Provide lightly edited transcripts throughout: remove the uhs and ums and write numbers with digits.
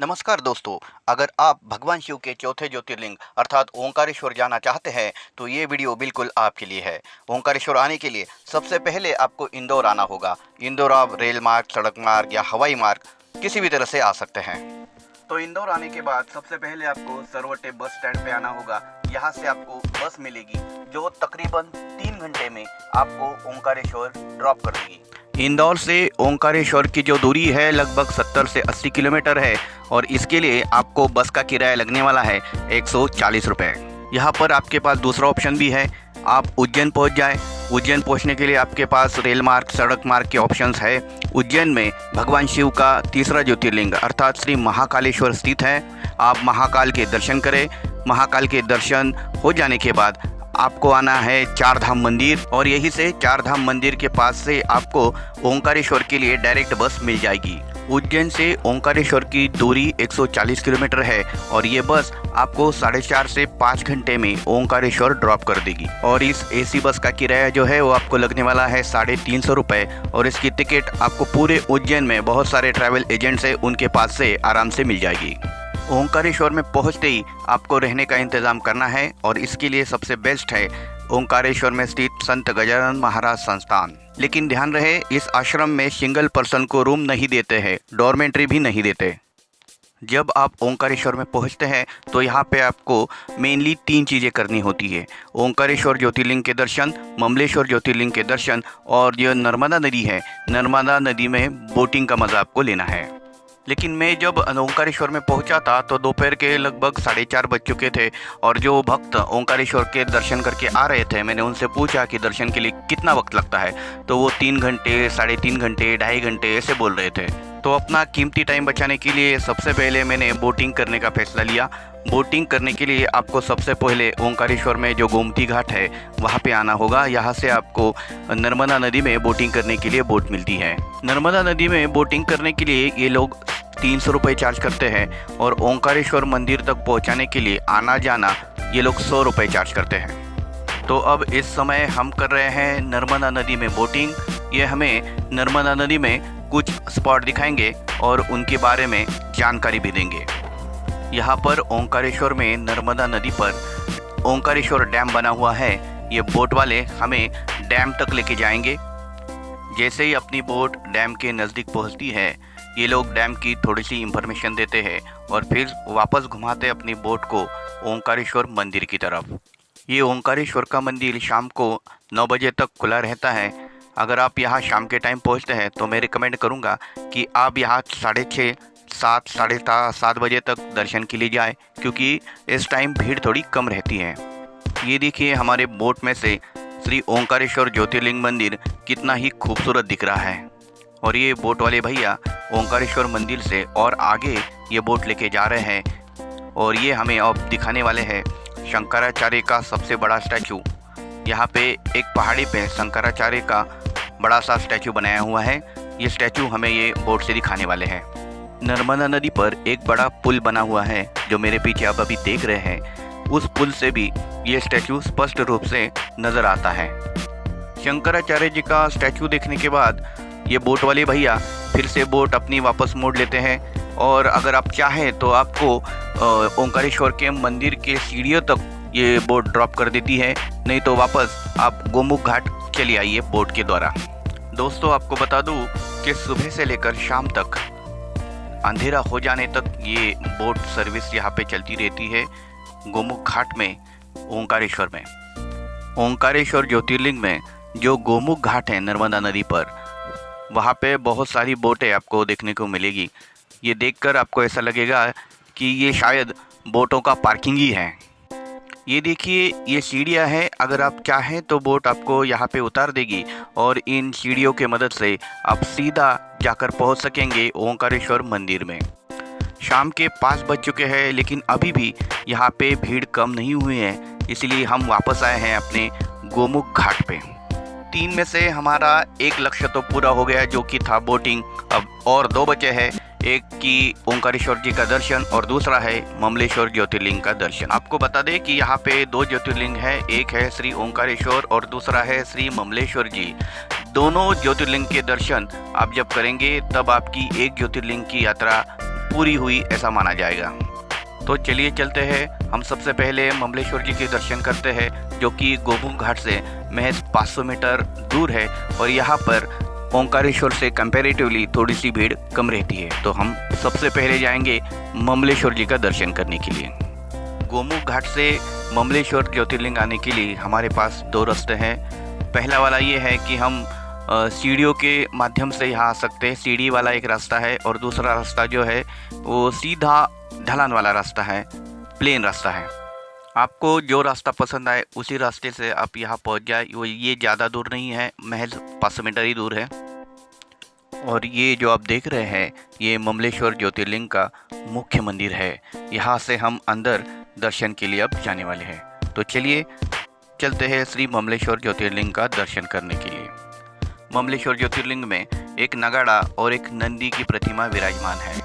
नमस्कार दोस्तों। अगर आप भगवान शिव के चौथे ज्योतिर्लिंग अर्थात ओंकारेश्वर जाना चाहते हैं तो ये वीडियो बिल्कुल आपके लिए है। ओंकारेश्वर आने के लिए सबसे पहले आपको इंदौर आना होगा। इंदौर आप रेल मार्ग, सड़क मार्ग या हवाई मार्ग किसी भी तरह से आ सकते हैं। तो इंदौर आने के बाद सबसे पहले आपको सरवटे बस स्टैंड पे आना होगा। यहाँ से आपको बस मिलेगी जो तकरीबन 3 घंटे में आपको ओंकारेश्वर ड्रॉप कर देगी। इंदौर से ओंकारेश्वर की जो दूरी है लगभग 70 से 80 किलोमीटर है और इसके लिए आपको बस का किराया लगने वाला है 140 रुपये। यहाँ पर आपके पास दूसरा ऑप्शन भी है, आप उज्जैन पहुँच जाए। उज्जैन पहुँचने के लिए आपके पास रेल मार्ग, सड़क मार्ग के ऑप्शंस है। उज्जैन में भगवान शिव का तीसरा ज्योतिर्लिंग अर्थात श्री महाकालेश्वर स्थित है। आप महाकाल के दर्शन करें। महाकाल के दर्शन हो जाने के बाद आपको आना है चार धाम मंदिर और यहीं से चार धाम मंदिर के पास से आपको ओंकारेश्वर के लिए डायरेक्ट बस मिल जाएगी। उज्जैन से ओंकारेश्वर की दूरी 140 किलोमीटर है और ये बस आपको 4.5 से 5 घंटे में ओंकारेश्वर ड्रॉप कर देगी। और इस एसी बस का किराया जो है वो आपको लगने वाला है 350 रुपये और इसकी टिकट आपको पूरे उज्जैन में बहुत सारे ट्रैवल एजेंट्स हैं उनके पास से आराम से मिल जाएगी। ओंकारेश्वर में पहुंचते ही आपको रहने का इंतज़ाम करना है और इसके लिए सबसे बेस्ट है ओंकारेश्वर में स्थित संत गजानन महाराज संस्थान। लेकिन ध्यान रहे, इस आश्रम में सिंगल पर्सन को रूम नहीं देते हैं, डॉर्मेंट्री भी नहीं देते। जब आप ओंकारेश्वर में पहुंचते हैं तो यहाँ पे आपको मेनली 3 चीज़ें करनी होती है। ओंकारेश्वर ज्योतिर्लिंग के दर्शन, ममलेश्वर ज्योतिर्लिंग के दर्शन और जो नर्मदा नदी है, नर्मदा नदी में बोटिंग का मज़ा आपको लेना है। लेकिन मैं जब ओंकारेश्वर में पहुंचा था तो दोपहर के लगभग 4:30 बज चुके थे और जो भक्त ओंकारेश्वर के दर्शन करके आ रहे थे, मैंने उनसे पूछा कि दर्शन के लिए कितना वक्त लगता है, तो वो 3 घंटे, 3.5 घंटे, 2.5 घंटे ऐसे बोल रहे थे। तो अपना कीमती टाइम बचाने के लिए सबसे पहले मैंने बोटिंग करने का फैसला लिया। बोटिंग करने के लिए आपको सबसे पहले ओंकारेश्वर में जो गोमती घाट है वहाँ पे आना होगा। यहाँ से आपको नर्मदा नदी में बोटिंग करने के लिए बोट मिलती है। नर्मदा नदी में बोटिंग करने के लिए ये लोग 300 रुपये चार्ज करते हैं और ओंकारेश्वर मंदिर तक पहुँचाने के लिए आना जाना ये लोग 100 रुपये चार्ज करते हैं। तो अब इस समय हम कर रहे हैं नर्मदा नदी में बोटिंग। ये हमें नर्मदा नदी में कुछ स्पॉट दिखाएंगे और उनके बारे में जानकारी भी देंगे। यहाँ पर ओंकारेश्वर में नर्मदा नदी पर ओंकारेश्वर डैम बना हुआ है। ये बोट वाले हमें डैम तक लेके जाएंगे। जैसे ही अपनी बोट डैम के नज़दीक पहुँचती है, ये लोग डैम की थोड़ी सी इंफॉर्मेशन देते हैं और फिर वापस घुमाते अपनी बोट को ओंकारेश्वर मंदिर की तरफ। ये ओंकारेश्वर का मंदिर शाम को 9 बजे तक खुला रहता है। अगर आप यहाँ शाम के टाइम पहुँचते हैं तो मैं रिकमेंड करूँगा कि आप यहाँ 6:30, 7, 7:30 बजे तक दर्शन के लिए जाए, क्योंकि इस टाइम भीड़ थोड़ी कम रहती है। ये देखिए हमारे बोट में से श्री ओंकारेश्वर ज्योतिर्लिंग मंदिर कितना ही खूबसूरत दिख रहा है। और ये बोट वाले भैया ओंकारेश्वर मंदिर से और आगे ये बोट लेके जा रहे हैं और ये हमें अब दिखाने वाले हैं शंकराचार्य का सबसे बड़ा स्टैचू। यहाँ पे एक पहाड़ी पे शंकराचार्य का बड़ा सा स्टैचू बनाया हुआ है। ये स्टैचू हमें ये बोट से दिखाने वाले हैं। नर्मदा नदी पर एक बड़ा पुल बना हुआ है जो मेरे पीछे आप अभी देख रहे हैं। उस पुल से भी ये स्टैचू स्पष्ट रूप से नज़र आता है। शंकराचार्य जी का स्टैचू देखने के बाद ये बोट वाले भैया फिर से बोट अपनी वापस मोड़ लेते हैं और अगर आप चाहें तो आपको ओंकारेश्वर के मंदिर के सीढ़ियों तक ये बोट ड्रॉप कर देती है, नहीं तो वापस आप गोमुख घाट चले आइए बोट के द्वारा। दोस्तों आपको बता दूं कि सुबह से लेकर शाम तक अंधेरा हो जाने तक ये बोट सर्विस यहाँ पे चलती रहती है गोमुख घाट में ओंकारेश्वर में। ओंकारेश्वर ज्योतिर्लिंग में जो गोमुख घाट है नर्मदा नदी पर, वहाँ पे बहुत सारी बोटें आपको देखने को मिलेगी। ये देखकर आपको ऐसा लगेगा कि ये शायद बोटों का पार्किंग ही है। ये देखिए ये सीढ़ियाँ हैं, अगर आप चाहें तो बोट आपको यहाँ पे उतार देगी और इन सीढ़ियों के मदद से आप सीधा जाकर पहुँच सकेंगे ओंकारेश्वर मंदिर में। शाम के 5 बज चुके हैं लेकिन अभी भी यहाँ पे भीड़ कम नहीं हुई है, इसलिए हम वापस आए हैं अपने गोमुख घाट पे। 3 में से हमारा एक लक्ष्य तो पूरा हो गया जो कि था बोटिंग। अब और 2 बचे हैं, एक की ओंकारेश्वर जी का दर्शन और दूसरा है ममलेश्वर ज्योतिर्लिंग का दर्शन। आपको बता दें कि यहाँ पे 2 ज्योतिर्लिंग है, एक है श्री ओंकारेश्वर और दूसरा है श्री ममलेश्वर जी। दोनों ज्योतिर्लिंग के दर्शन आप जब करेंगे तब आपकी एक ज्योतिर्लिंग की यात्रा पूरी हुई ऐसा माना जाएगा। तो चलिए चलते हैं, हम सबसे पहले ममलेश्वर जी के दर्शन करते हैं, जो कि गोमुख घाट से महज 500 मीटर दूर है और यहाँ पर ओंकारेश्वर से कंपैरेटिवली थोड़ी सी भीड़ कम रहती है। तो हम सबसे पहले जाएंगे ममलेश्वर जी का दर्शन करने के लिए। गोमुख घाट से ममलेश्वर ज्योतिर्लिंग आने के लिए हमारे पास 2 रास्ते हैं। पहला वाला ये है कि हम सीढ़ियों के माध्यम से यहाँ आ सकते हैं, सीढ़ी वाला एक रास्ता है, और दूसरा रास्ता जो है वो सीधा ढलान वाला रास्ता है, प्लेन रास्ता है। आपको जो रास्ता पसंद आए उसी रास्ते से आप यहाँ पहुँच जाए। वो ये ज़्यादा दूर नहीं है, महज 500 मीटर ही दूर है। और ये जो आप देख रहे हैं ये ममलेश्वर ज्योतिर्लिंग का मुख्य मंदिर है। यहाँ से हम अंदर दर्शन के लिए अब जाने वाले हैं। तो चलिए चलते हैं श्री ममलेश्वर ज्योतिर्लिंग का दर्शन करने के लिए। ममलेश्वर ज्योतिर्लिंग में एक नगाड़ा और एक नंदी की प्रतिमा विराजमान है।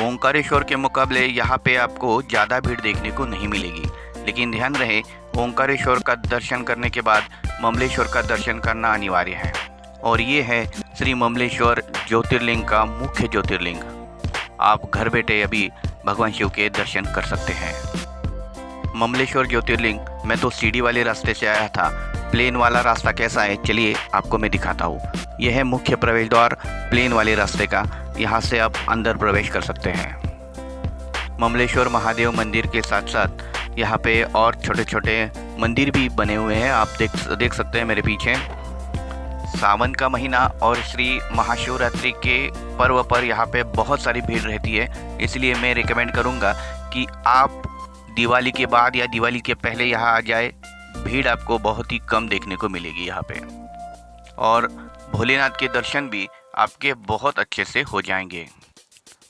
ओंकारेश्वर के मुकाबले यहाँ पे आपको ज़्यादा भीड़ देखने को नहीं मिलेगी, लेकिन ध्यान रहे ओंकारेश्वर का दर्शन करने के बाद ममलेश्वर का दर्शन करना अनिवार्य है। और ये है श्री ममलेश्वर ज्योतिर्लिंग का मुख्य ज्योतिर्लिंग। आप घर बैठे अभी भगवान शिव के दर्शन कर सकते हैं। ममलेश्वर ज्योतिर्लिंग मैं तो सीढ़ी वाले रास्ते से आया था, प्लेन वाला रास्ता कैसा है चलिए आपको मैं दिखाता हूँ। यह है मुख्य प्रवेश द्वार प्लेन वाले रास्ते का, यहाँ से आप अंदर प्रवेश कर सकते हैं। ममलेश्वर महादेव मंदिर के साथ साथ यहाँ पे और छोटे छोटे मंदिर भी बने हुए हैं, आप देख सकते हैं मेरे पीछे। सावन का महीना और श्री महाशिवरात्रि के पर्व पर यहाँ पे बहुत सारी भीड़ रहती है, इसलिए मैं रिकमेंड करूँगा कि आप दिवाली के बाद या दिवाली के पहले यहाँ आ जाए। भीड़ आपको बहुत ही कम देखने को मिलेगी यहाँ पे, और भोलेनाथ के दर्शन भी आपके बहुत अच्छे से हो जाएंगे।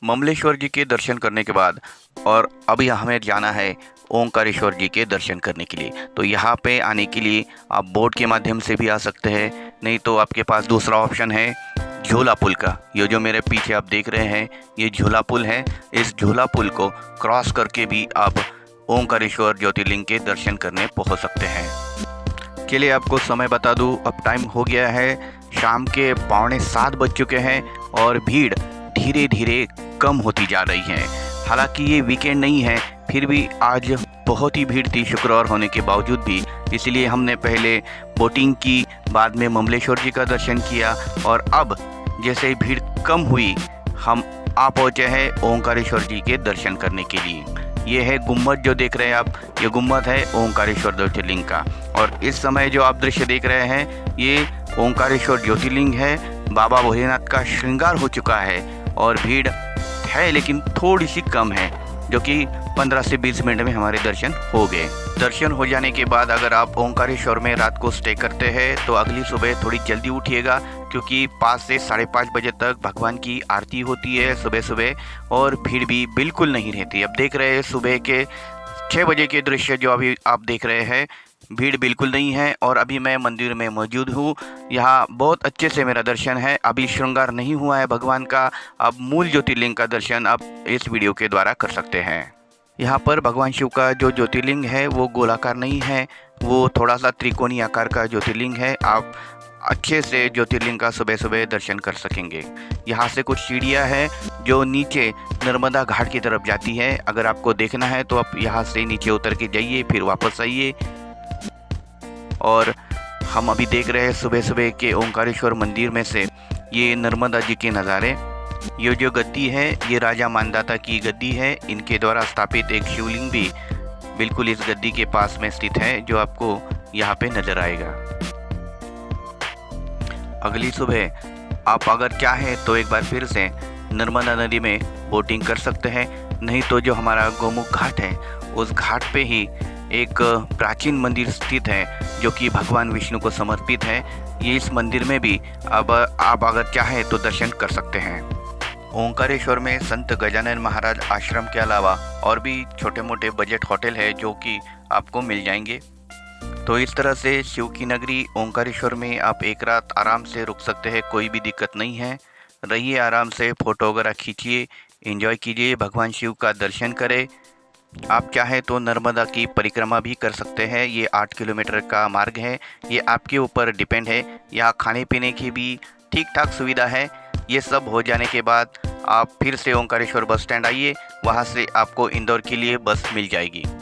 ममलेश्वर जी के दर्शन करने के बाद और अभी हमें जाना है ओंकारेश्वर जी के दर्शन करने के लिए। तो यहाँ पे आने के लिए आप बोट के माध्यम से भी आ सकते हैं, नहीं तो आपके पास दूसरा ऑप्शन है झूला पुल का। ये जो मेरे पीछे आप देख रहे हैं ये झूला पुल है। इस झूला पुल को क्रॉस करके भी आप ओंकारेश्वर ज्योतिर्लिंग के दर्शन करने पहुँच सकते हैं। चलिए आपको समय बता दूँ, अब टाइम हो गया है, शाम के 6:45 बज चुके हैं और भीड़ धीरे धीरे कम होती जा रही है। हालांकि ये वीकेंड नहीं है, फिर भी आज बहुत ही भीड़ थी शुक्रवार होने के बावजूद भी, इसलिए हमने पहले बोटिंग की, बाद में ममलेश्वर जी का दर्शन किया, और अब जैसे ही भीड़ कम हुई हम आ पहुँचे हैं ओंकारेश्वर जी के दर्शन करने के लिए। ये है गुम्बद जो देख रहे हैं आप, ये गुम्बद है ओंकारेश्वर ज्योतिर्लिंग का। और इस समय जो आप दृश्य देख रहे हैं ये ओंकारेश्वर ज्योतिर्लिंग है। बाबा भोलेनाथ का श्रृंगार हो चुका है और भीड़ है लेकिन थोड़ी सी कम है, जो कि 15 से 20 मिनट में हमारे दर्शन हो गए। दर्शन हो जाने के बाद अगर आप ओंकारेश्वर में रात को स्टे करते हैं तो अगली सुबह थोड़ी जल्दी उठिएगा, क्योंकि 5 से 5:30 बजे तक भगवान की आरती होती है सुबह सुबह, और भीड़ भी बिल्कुल नहीं रहती। अब देख रहे हैं सुबह के 6 बजे के दृश्य जो अभी आप देख रहे हैं, भीड़ बिल्कुल नहीं है। और अभी मैं मंदिर में मौजूद हूँ, यहाँ बहुत अच्छे से मेरा दर्शन है। अभी श्रृंगार नहीं हुआ है भगवान का, अब मूल ज्योतिर्लिंग का दर्शन आप इस वीडियो के द्वारा कर सकते हैं। यहाँ पर भगवान शिव का जो ज्योतिर्लिंग है वो गोलाकार नहीं है, वो थोड़ा सा त्रिकोणीय आकार का ज्योतिर्लिंग है। आप अच्छे से ज्योतिर्लिंग का सुबह सुबह दर्शन कर सकेंगे। यहाँ से कुछ सीढ़ियाँ हैं जो नीचे नर्मदा घाट की तरफ जाती है। अगर आपको देखना है तो आप यहाँ से नीचे उतर के जाइए, फिर वापस आइए। और हम अभी देख रहे हैं सुबह सुबह के ओंकारेश्वर मंदिर में से ये नर्मदा जी के नज़ारे। ये जो गद्दी है ये राजा मानदाता की गद्दी है, इनके द्वारा स्थापित एक शिवलिंग भी बिल्कुल इस गद्दी के पास में स्थित है, जो आपको यहाँ पे नजर आएगा। अगली सुबह आप अगर चाहें तो एक बार फिर से नर्मदा नदी में बोटिंग कर सकते हैं, नहीं तो जो हमारा गोमुख घाट है उस घाट पे ही एक प्राचीन मंदिर स्थित है जो कि भगवान विष्णु को समर्पित है। ये इस मंदिर में भी अब आप अगर चाहें तो दर्शन कर सकते हैं। ओंकारेश्वर में संत गजानन महाराज आश्रम के अलावा और भी छोटे मोटे बजट होटल है जो कि आपको मिल जाएंगे। तो इस तरह से शिव की नगरी ओंकारेश्वर में आप एक रात आराम से रुक सकते हैं, कोई भी दिक्कत नहीं है। रहिए आराम से, फ़ोटो वगैरह खींचिए, एंजॉय कीजिए, भगवान शिव का दर्शन करें। आप चाहें तो नर्मदा की परिक्रमा भी कर सकते हैं। ये 8 किलोमीटर का मार्ग है, ये आपके ऊपर डिपेंड है। यहाँ खाने पीने की भी ठीक ठाक सुविधा है। ये सब हो जाने के बाद आप फिर से ओंकारेश्वर बस स्टैंड आइए, वहाँ से आपको इंदौर के लिए बस मिल जाएगी।